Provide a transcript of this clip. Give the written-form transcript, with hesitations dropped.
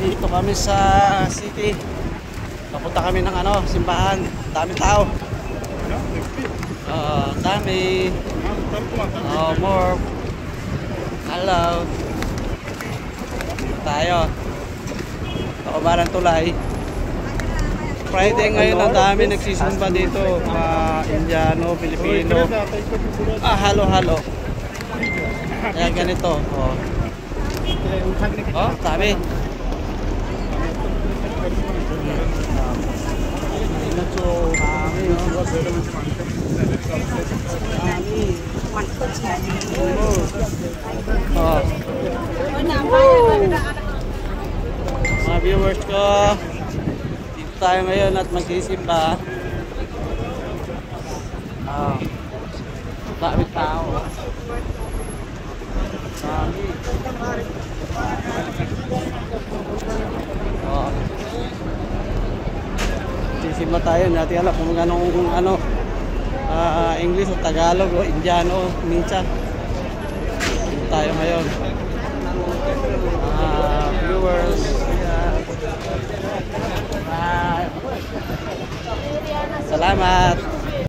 Dito kami sa city. Papunta kami ng ano, simbahan. Daming tao. Dami. More. Hello. Tayo. Kababaran Tulay. Friday ngayon, ang dami nagsisimba dito. Mga Indiano, Pilipino. Halo-halo. Kaya ganito. Dami. Mga viewers ko, dito tayo ngayon at magsisimba. Dami tao. Dami. Sisimba tayo, natin alam kung ano English o Tagalog o Indiano, Mincha. Dito tayo ngayon. Viewers.